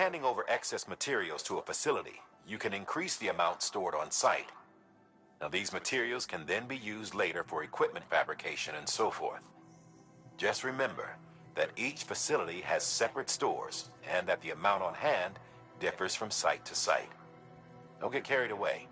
handing over excess materials to a facility, you can increase the amount stored on site. Now, these materials can then be used later for equipment fabrication and so forth. Just remember that each facility has separate stores and that the amount on hand differs from site to site. Don't get carried away.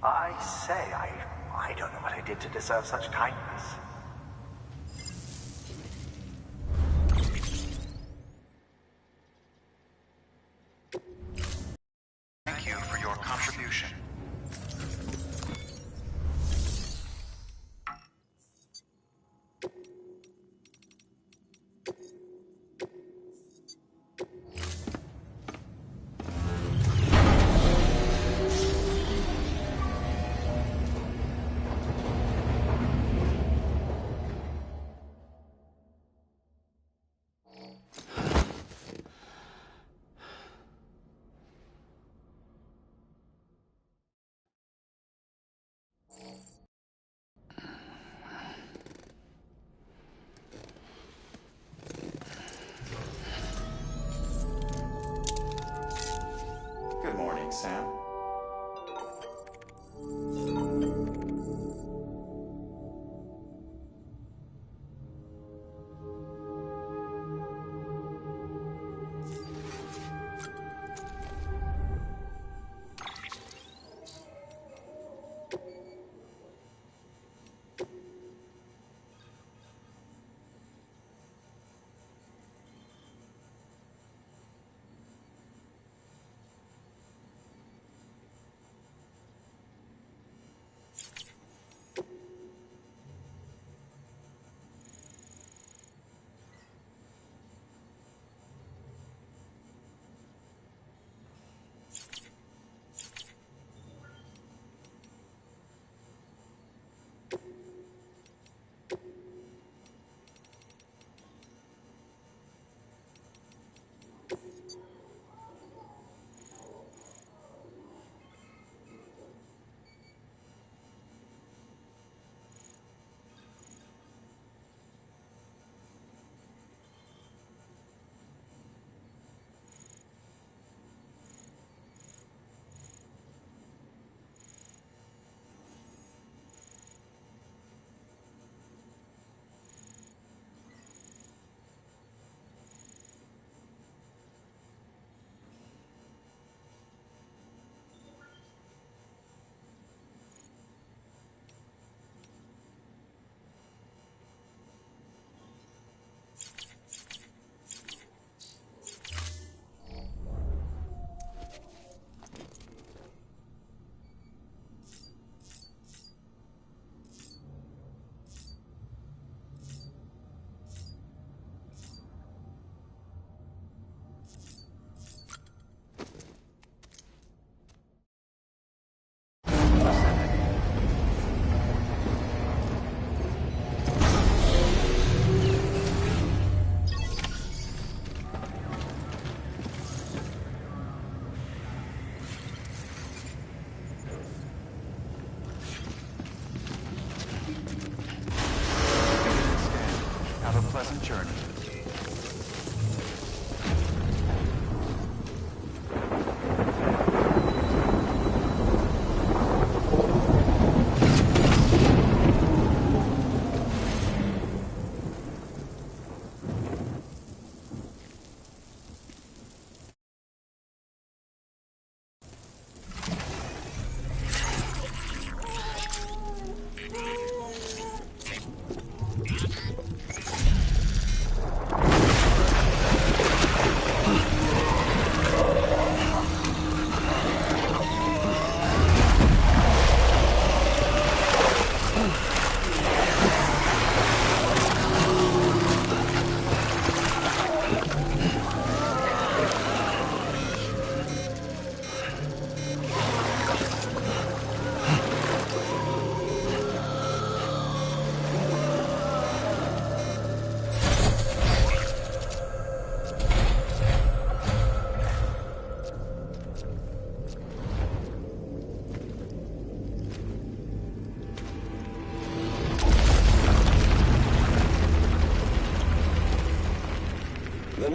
I say, I don't know what I did to deserve such kindness. Thank you for your contribution. Good morning, Sam.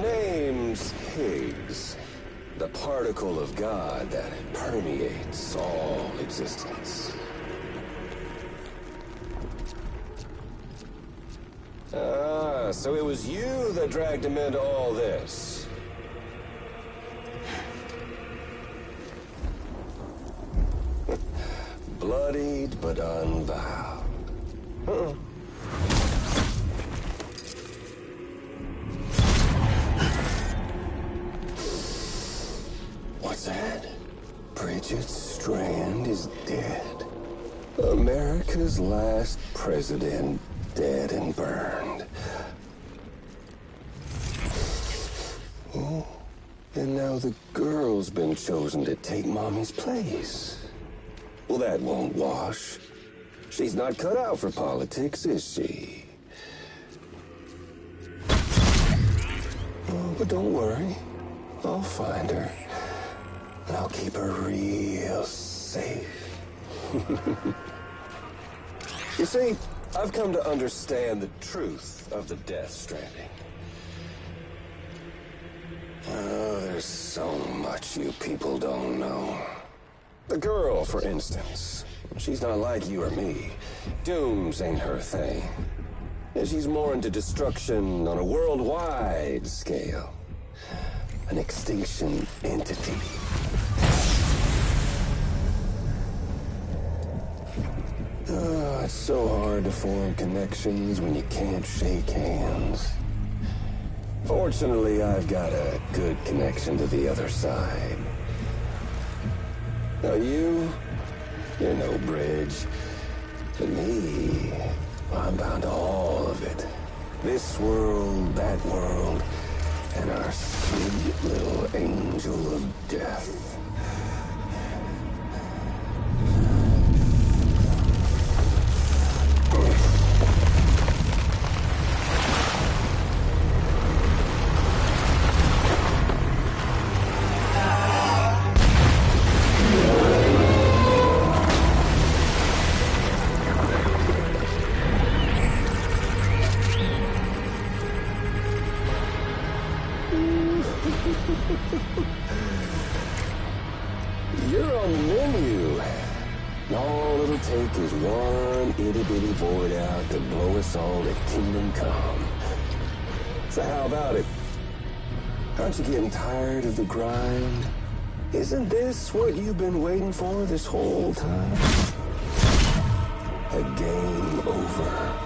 name's Higgs, the particle of God that permeates all existence. Ah, so it was you that dragged him into all this. Bloodied but unvowed. Uh-uh. What's that? Bridget Strand is dead. America's last president dead and burned. Oh, and now the girl's been chosen to take Mommy's place. Well, that won't wash. She's not cut out for politics, is she? Oh, but don't worry. I'll find her. And I'll keep her real safe. You see, I've come to understand the truth of the Death Stranding. Oh, there's so much you people don't know. The girl, for instance, she's not like you or me. Dooms ain't her thing. And she's more into destruction on a worldwide scale. An extinction entity. Oh, it's so hard to form connections when you can't shake hands. Fortunately, I've got a good connection to the other side. Now you're no bridge. To me, I'm bound to all of it. This world, that world, and our sweet little angel of death. You're on the menu. All it'll take is one itty-bitty void out to blow us all to kingdom come. So how about it? Aren't you getting tired of the grind? Isn't this what you've been waiting for this whole time? A game over.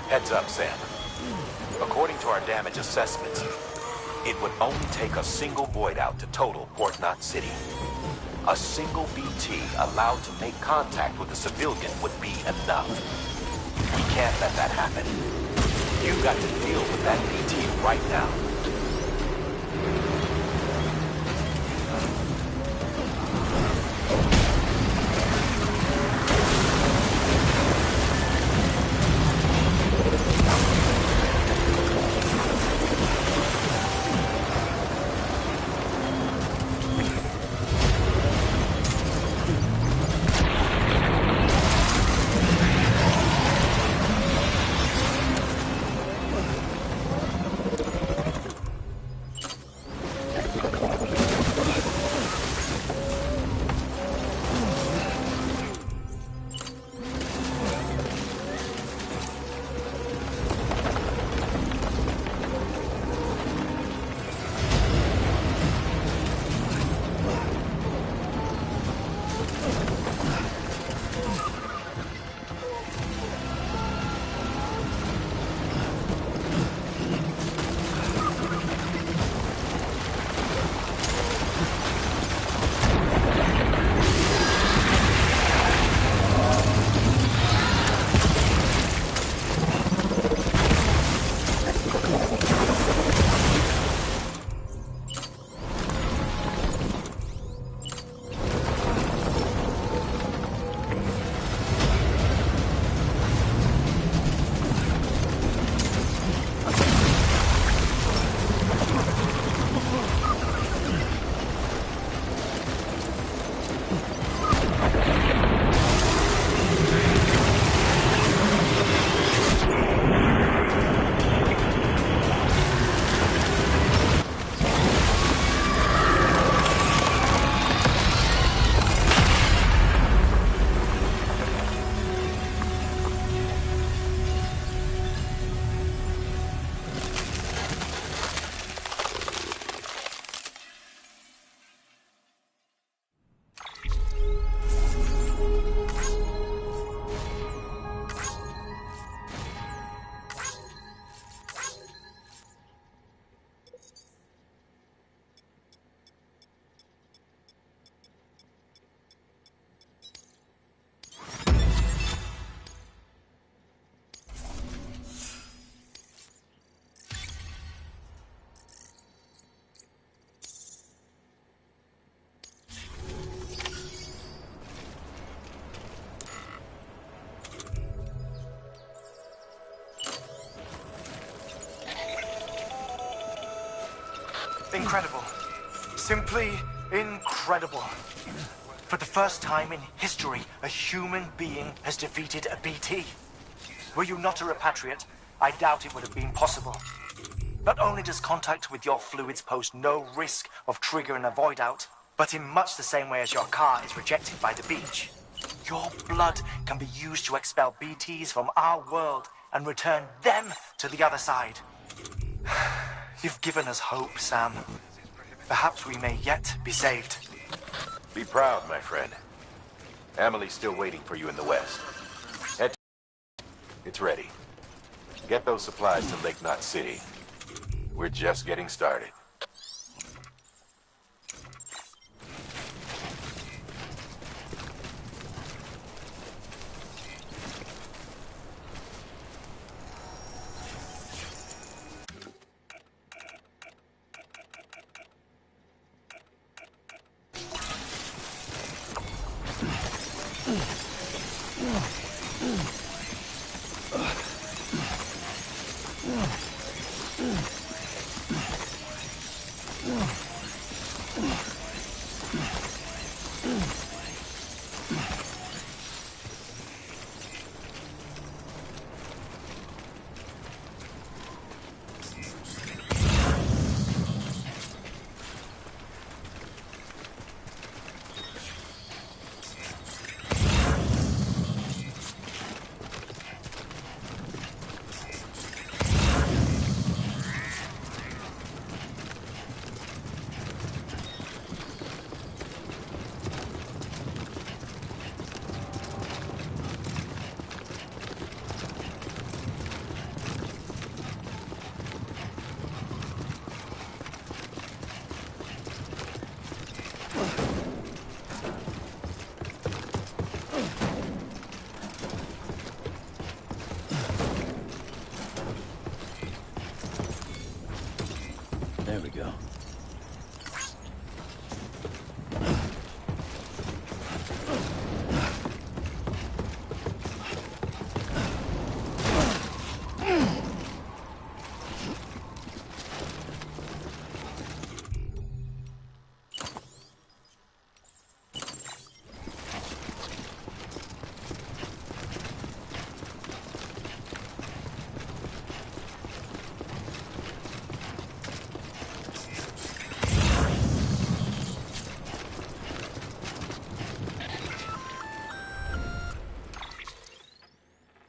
Heads up, Sam. According to our damage assessments, it would only take a single void out to total Port Knot City. A single BT allowed to make contact with a civilian would be enough. We can't let that happen. You've got to deal with that BT right now. Incredible. Simply incredible. For the first time in history, a human being has defeated a BT. Were you not a repatriate, I doubt it would have been possible. Not only does contact with your fluids pose no risk of triggering a void out, but in much the same way as your car is rejected by the beach, your blood can be used to expel BTs from our world and return them to the other side. You've given us hope, Sam. Perhaps we may yet be saved. Be proud, my friend. Amelie's still waiting for you in the west. Head to... It's ready. Get those supplies to Lake Knot City. We're just getting started. There we go.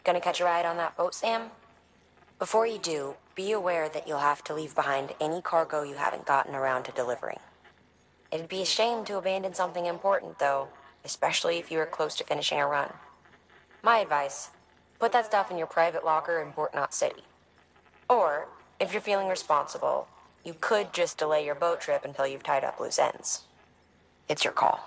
Gonna catch a ride on that boat, Sam? Before you do, be aware that you'll have to leave behind any cargo you haven't gotten around to delivering. It'd be a shame to abandon something important, though, especially if you were close to finishing a run. My advice, put that stuff in your private locker in Port Knot City. Or, if you're feeling responsible, you could just delay your boat trip until you've tied up loose ends. It's your call.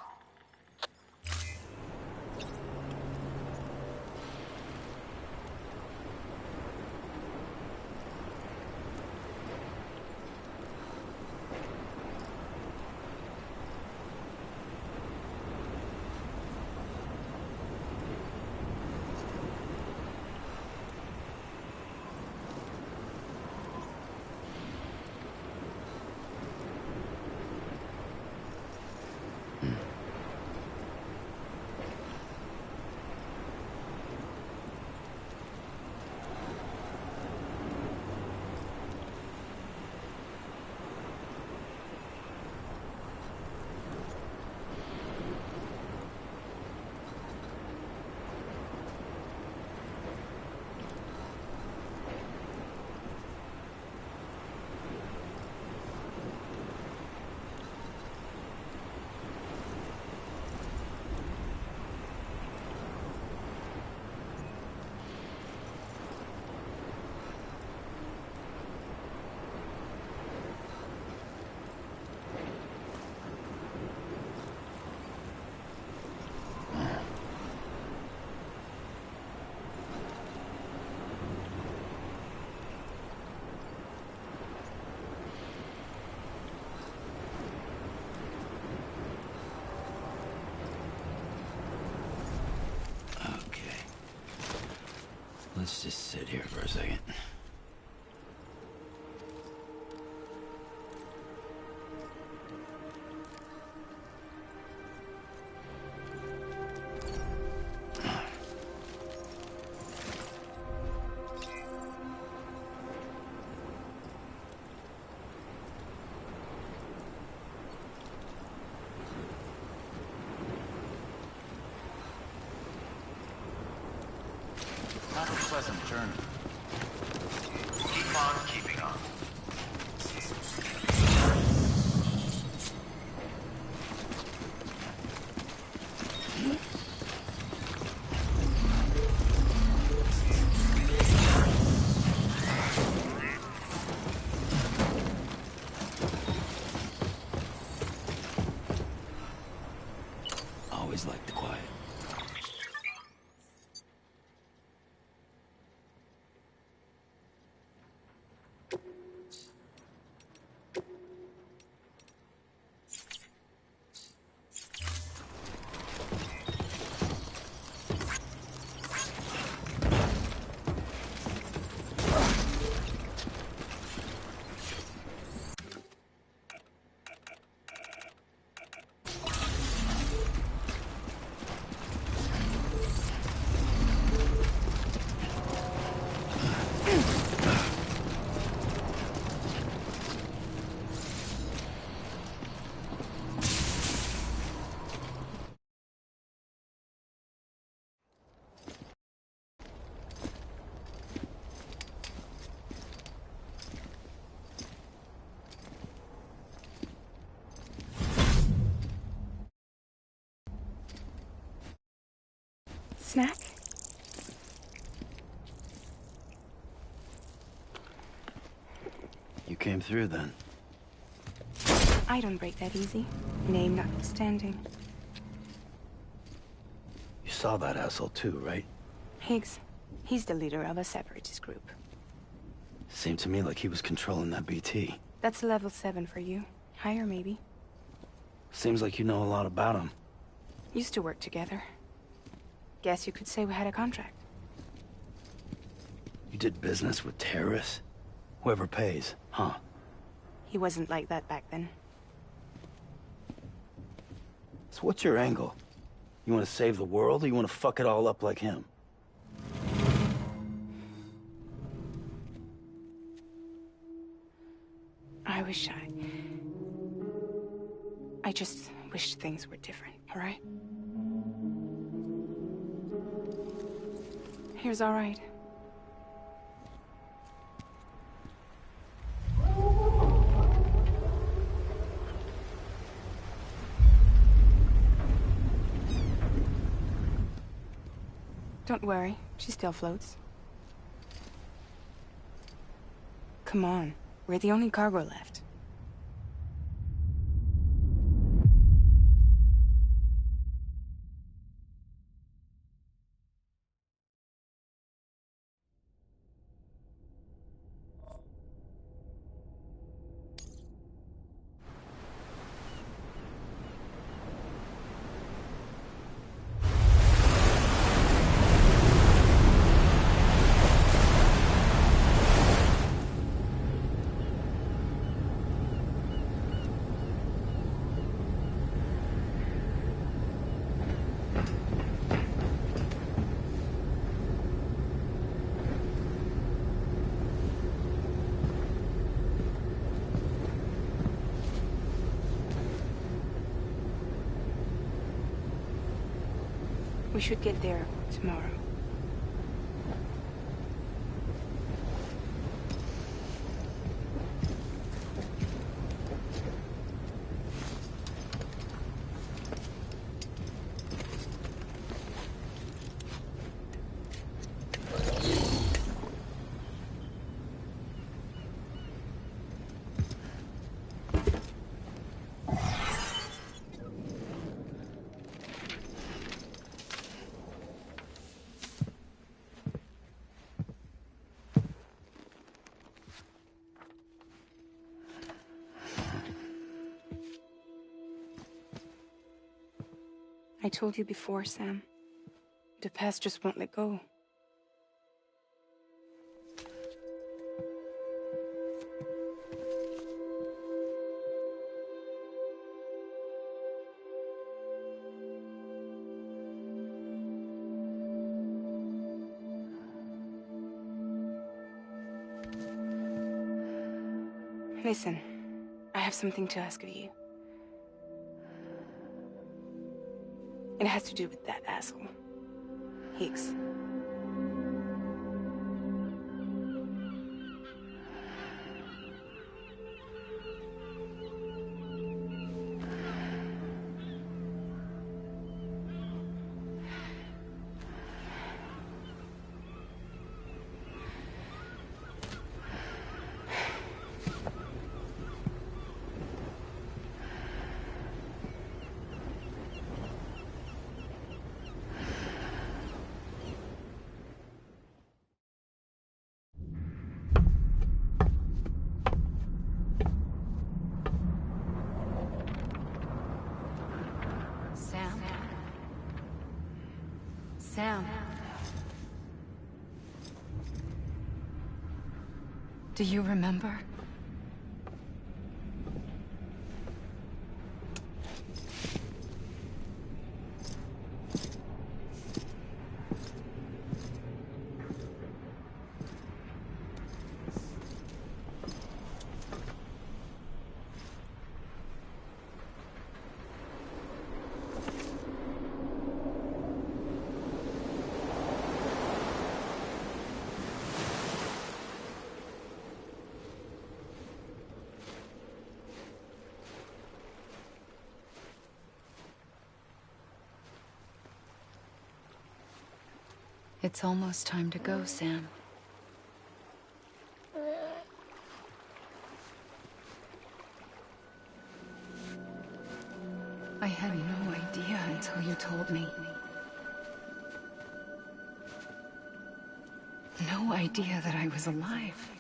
Let's just sit here for a second. Have a pleasant journey. Keep on keeping on. Always like the quiet. Snack? You came through then. I don't break that easy. Name notwithstanding. You saw that asshole too, right? Higgs. He's the leader of a separatist group. Seemed to me like he was controlling that BT. That's level 7 for you. Higher, maybe. Seems like you know a lot about him. Used to work together. Guess you could say we had a contract. You did business with terrorists? Whoever pays, huh? He wasn't like that back then. So what's your angle? You want to save the world, or you want to fuck it all up like him? I just wish things were different, all right? Here's all right. Don't worry, she still floats. Come on, we're the only cargo left. We should get there tomorrow. I told you before, Sam. The past just won't let go. Listen, I have something to ask of you. It has to do with that asshole, Higgs. Sam. Do you remember? It's almost time to go, Sam. I had no idea until you told me. No idea that I was alive.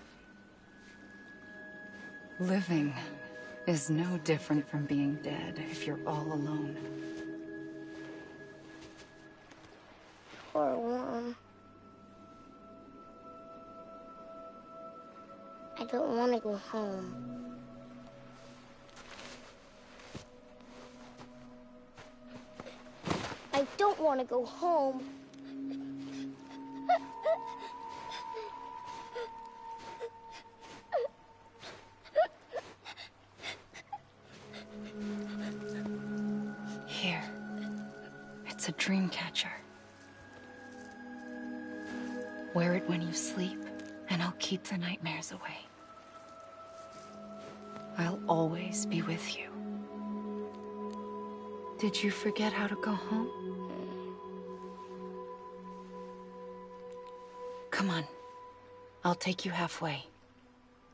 Living is no different from being dead if you're all alone. Poor Mom. I don't want to go home. I don't want to go home. Here. It's a dream catcher. Wear it when you sleep, and I'll keep the nightmares away. I'll always be with you. Did you forget how to go home? Come on. I'll take you halfway.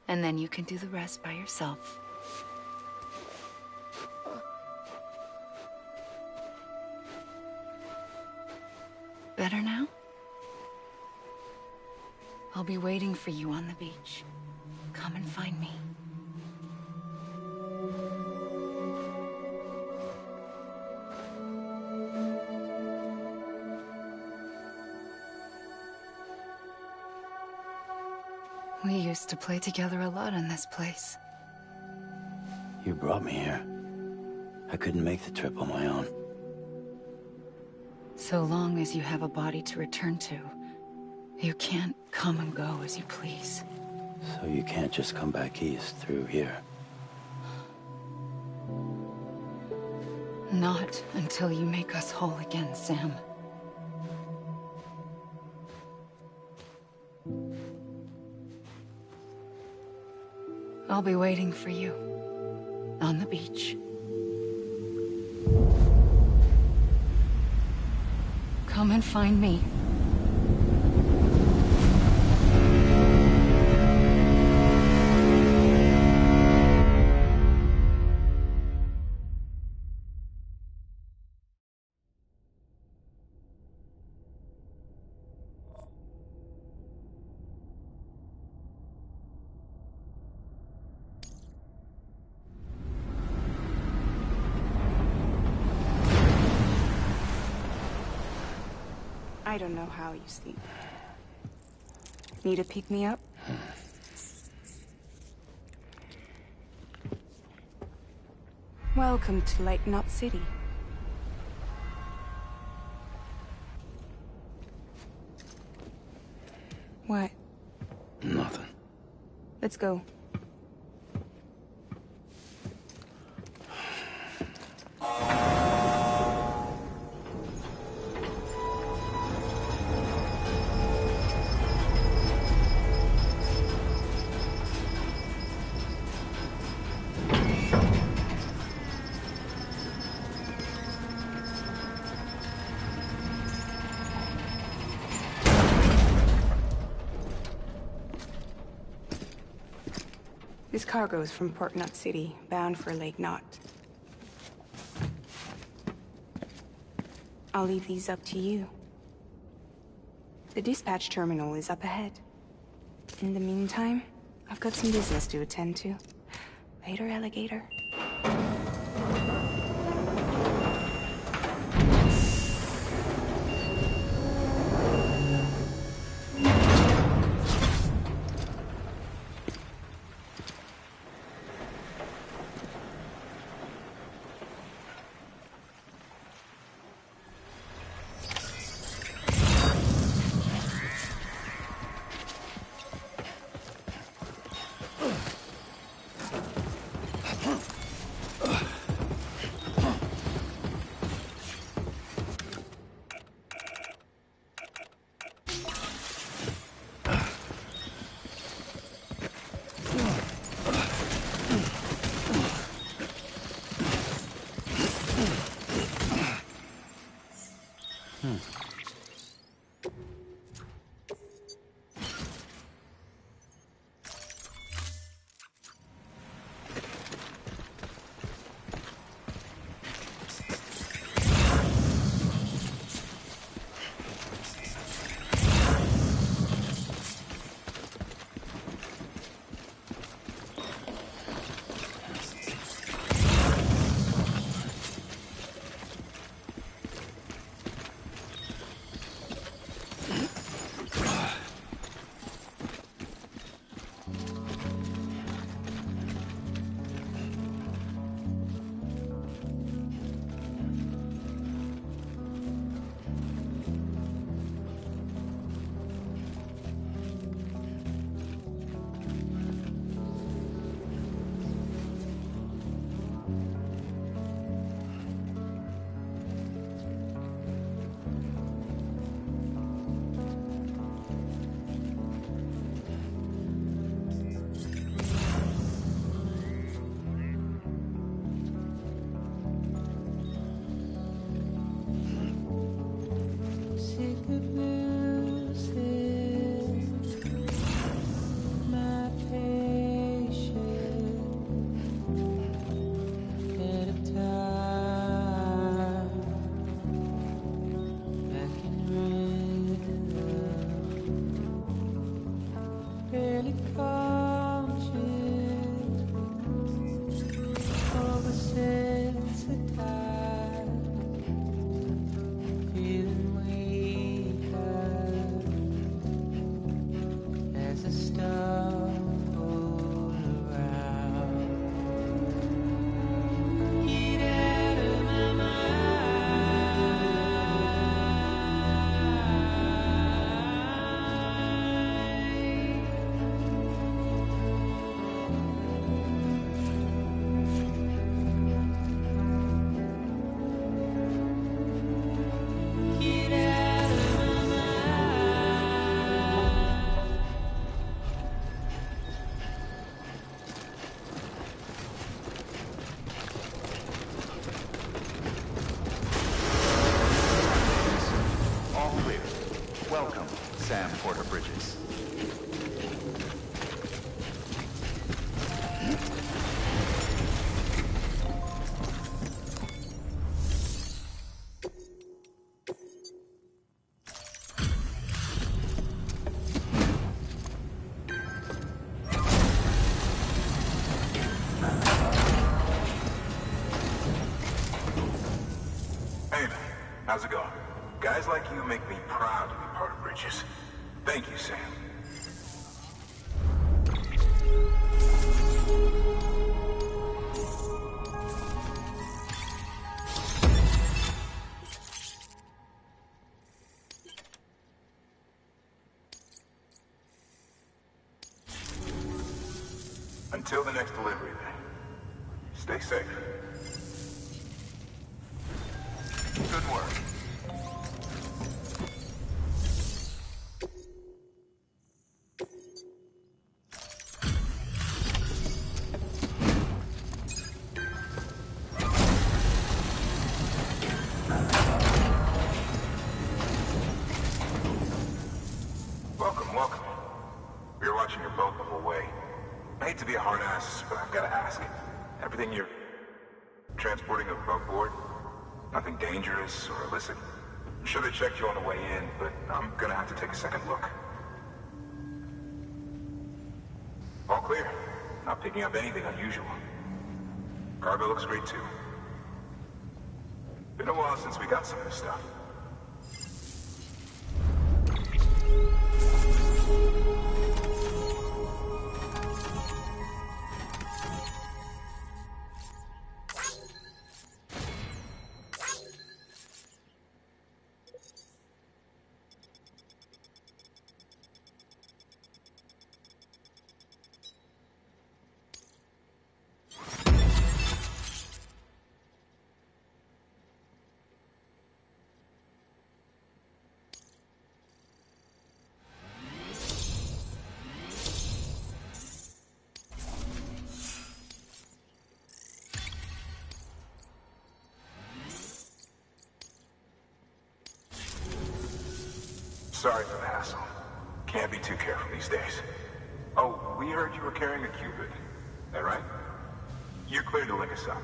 And then you can do the rest by yourself. Better now? I'll be waiting for you on the beach. Come and find me. We used to play together a lot in this place. You brought me here. I couldn't make the trip on my own. So long as you have a body to return to, you can't come and go as you please. So you can't just come back east through here? Not until you make us whole again, Sam. I'll be waiting for you on the beach. Come and find me. I don't know how you sleep. Need to pick me up? Welcome to Lake Knot City. What? Nothing. Let's go. This cargo is from Port Knot City, bound for Lake Knot. I'll leave these up to you. The dispatch terminal is up ahead. In the meantime, I've got some business to attend to. Later, alligator. How's it going? Guys like you make me proud to be part of Bridges. Thank you, Sam. Until the next delivery, then. Stay safe. Good work. Welcome. We were watching your boat the whole way. I hate to be a hard ass, but I've got to ask. Everything you're transporting above board? Nothing dangerous or illicit? I'm sure they checked you on the way in, but I'm gonna have to take a second look. All clear. Not picking up anything unusual. Cargo looks great too. Been a while since we got some of this stuff. Sorry for the hassle. Can't be too careful these days. Oh, we heard you were carrying a Cupid. That right? You're cleared to link us up.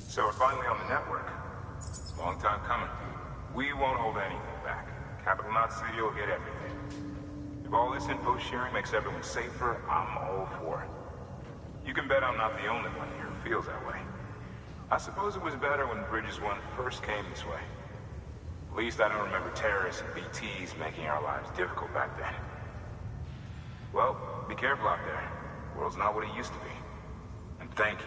So we're finally on the network. Long time coming. We won't hold anything back. Capital Knot City will get everything. If all this info sharing makes everyone safer, I'm all for it. You can bet I'm not the only one here who feels that way. I suppose it was better when Bridges 1 first came this way. At least I don't remember terrorists and BTs making our lives difficult back then. Well, be careful out there. The world's not what it used to be. And thank you.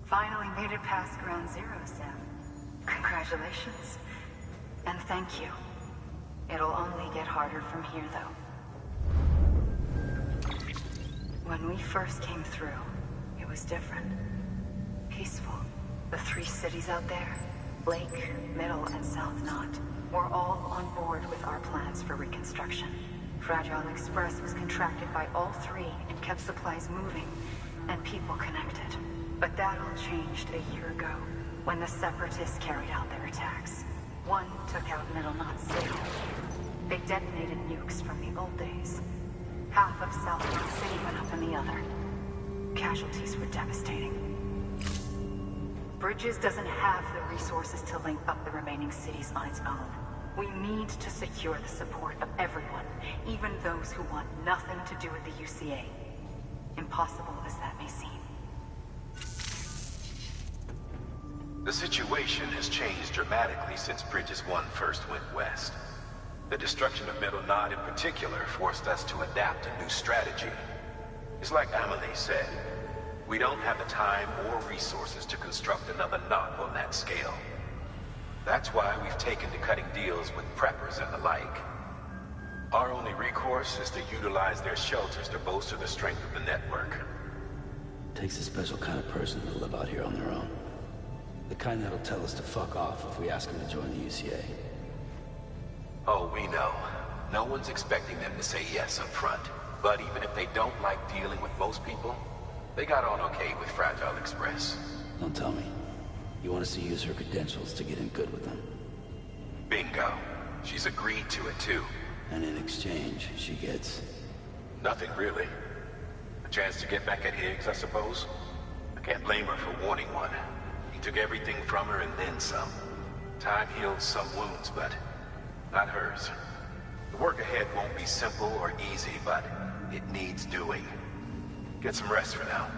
Finally made it past Ground Zero, Sam. Congratulations. And thank you. It'll only get harder from here, though. When we first came through, it was different. Peaceful. The 3 cities out there, Lake, Middle, and South Knot, were all on board with our plans for reconstruction. Fragile Express was contracted by all 3 and kept supplies moving and people connected. But that all changed a year ago, when the Separatists carried out their attacks. One took out Middle Knot City. They detonated nukes from the old days. Half of South Knot City went up in the other. Casualties were devastating. Bridges doesn't have the resources to link up the remaining cities on its own. We need to secure the support of everyone, even those who want nothing to do with the UCA. Impossible as that may seem. The situation has changed dramatically since Bridges 1 first went west. The destruction of Middle Knot in particular forced us to adapt a new strategy. It's like Amelie said, we don't have the time or resources to construct another knot on that scale. That's why we've taken to cutting deals with preppers and the like. Our only recourse is to utilize their shelters to bolster the strength of the network. Takes a special kind of person to live out here on their own. The kind that'll tell us to fuck off if we ask them to join the UCA. Oh, we know. No one's expecting them to say yes up front. But even if they don't like dealing with most people, they got on okay with Fragile Express. Don't tell me. You want us to use her credentials to get in good with them? Bingo. She's agreed to it too. And in exchange, she gets... Nothing really. A chance to get back at Higgs, I suppose. I can't blame her for wanting one. He took everything from her and then some. Time heals some wounds, but not hers. The work ahead won't be simple or easy, but it needs doing. Get some rest for now.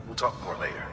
We'll talk more later.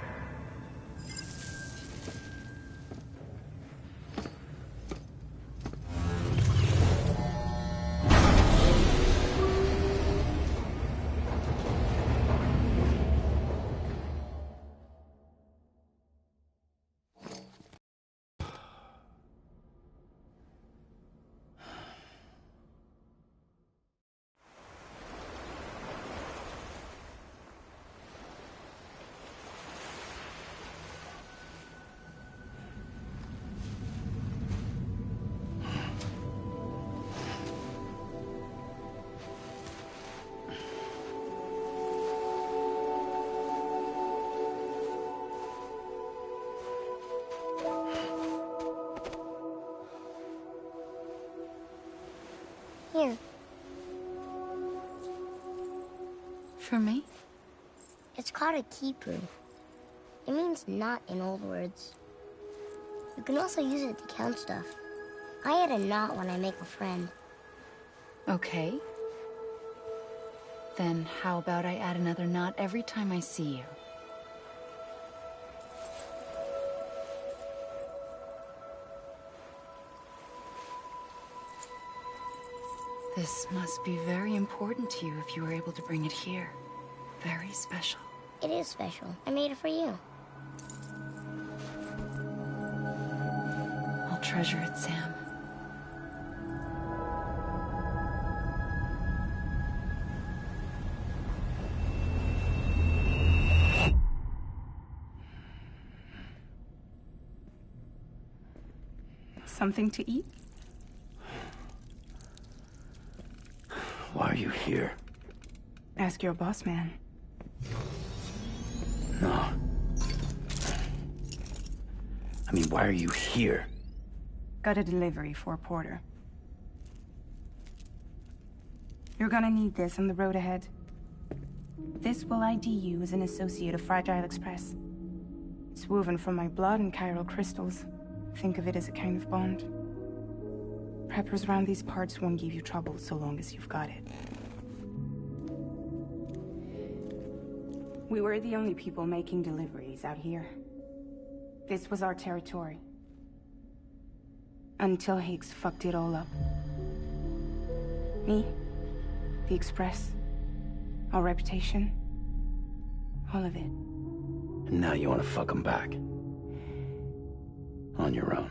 Here. For me? It's called a keeper. It means knot in old words. You can also use it to count stuff. I add a knot when I make a friend. Okay. Then how about I add another knot every time I see you? This must be very important to you if you were able to bring it here. Very special. It is special. I made it for you. I'll treasure it, Sam. Something to eat? Why are you here? Ask your boss man. No. I mean, why are you here? Got a delivery for Porter. You're gonna need this on the road ahead. This will ID you as an associate of Fragile Express. It's woven from my blood and chiral crystals. Think of it as a kind of bond. Preppers around these parts won't give you trouble so long as you've got it. We were the only people making deliveries out here. This was our territory. Until Higgs fucked it all up. Me, the Express, our reputation, all of it. And now you want to fuck them back. On your own.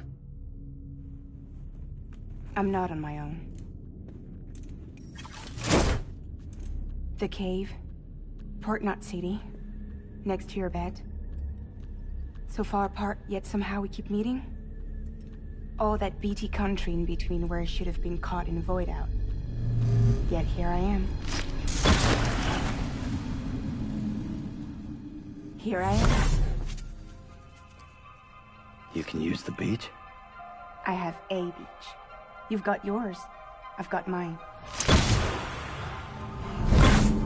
I'm not on my own. The cave, Port Knot City, next to your bed. So far apart, yet somehow we keep meeting. All that BT country in between where I should have been caught in Void Out. Yet here I am. Here I am. You can use the beach? I have a beach. You've got yours. I've got mine.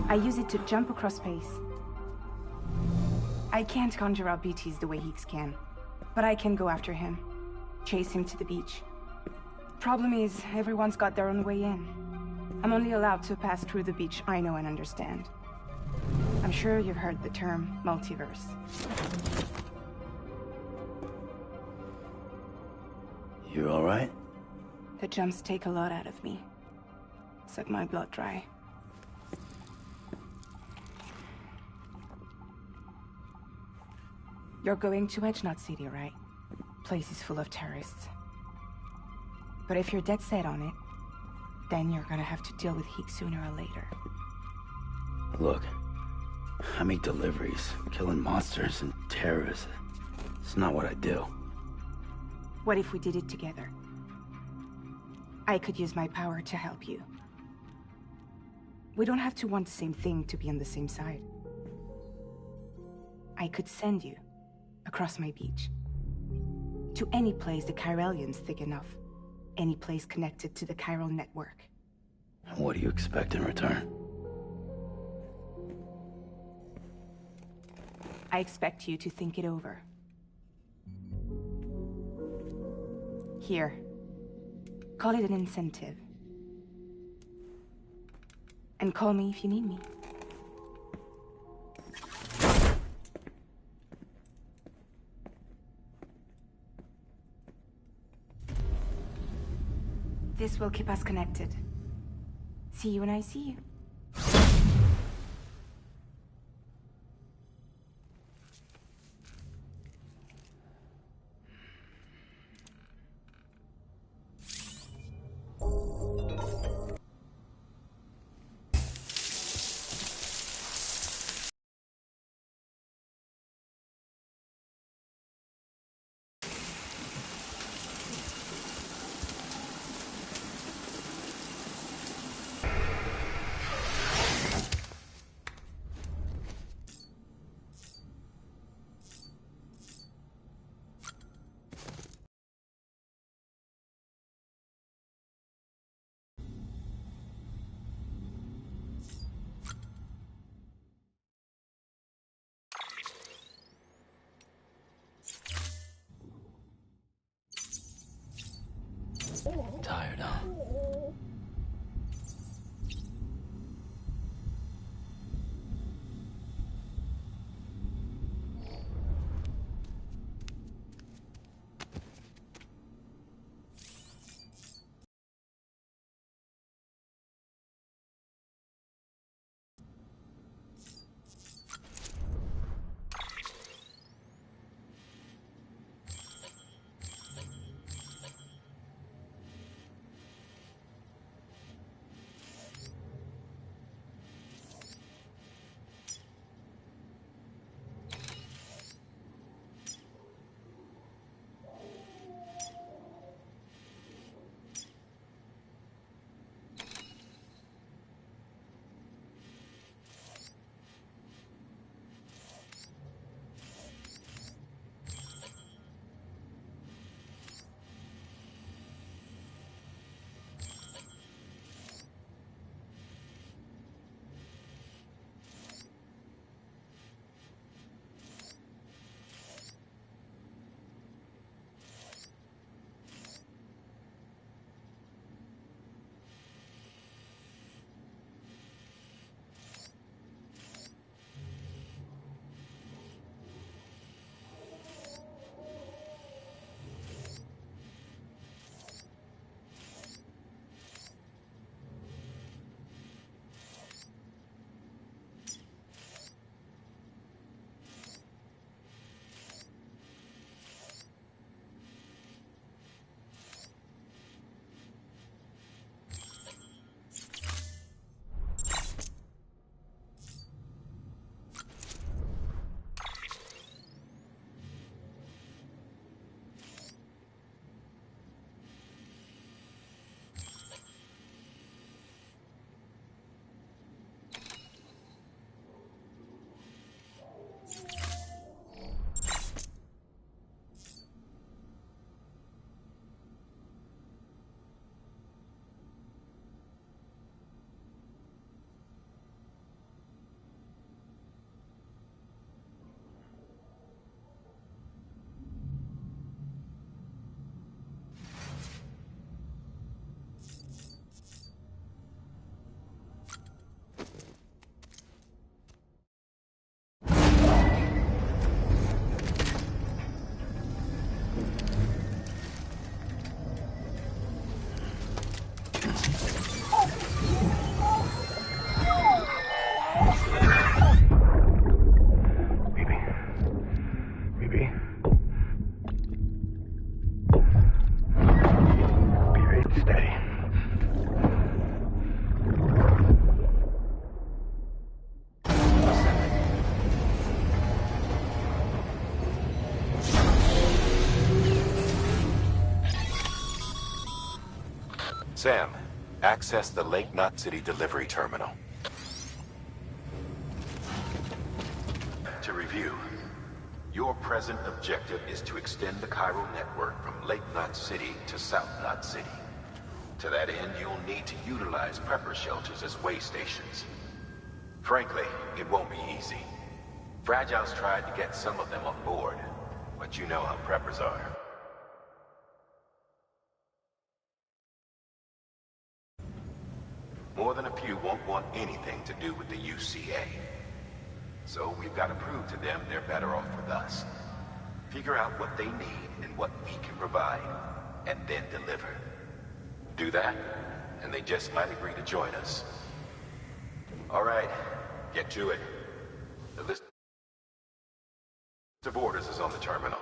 I use it to jump across space. I can't conjure up BTs the way Higgs can, but I can go after him. Chase him to the beach. Problem is, everyone's got their own way in. I'm only allowed to pass through the beach I know and understand. I'm sure you've heard the term multiverse. You all right? The jumps take a lot out of me. Suck my blood dry. You're going to Edge Knot City, right? Place is full of terrorists. But if you're dead set on it, then you're gonna have to deal with Higgs sooner or later. Look, I make deliveries, killing monsters and terrorists. It's not what I do. What if we did it together? I could use my power to help you. We don't have to want the same thing to be on the same side. I could send you across my beach. To any place the Chiralian's thick enough. Any place connected to the chiral network. What do you expect in return? I expect you to think it over. Here. Call it an incentive. And call me if you need me. This will keep us connected. See you when I see you. Tired, huh? day. Sam, access the Lake Knot City delivery terminal. To review, your present objective is to extend the Cairo network from Lake Knot City to South Knot City. To that end, you'll need to utilize prepper shelters as way stations. Frankly, it won't be easy. Fragile's tried to get some of them on board, but you know how preppers are. More than a few won't want anything to do with the UCA. So we've got to prove to them they're better off with us. Figure out what they need and what we can provide, and then deliver. Do that, and they just might agree to join us. All right, get to it. The list of orders is on the terminal.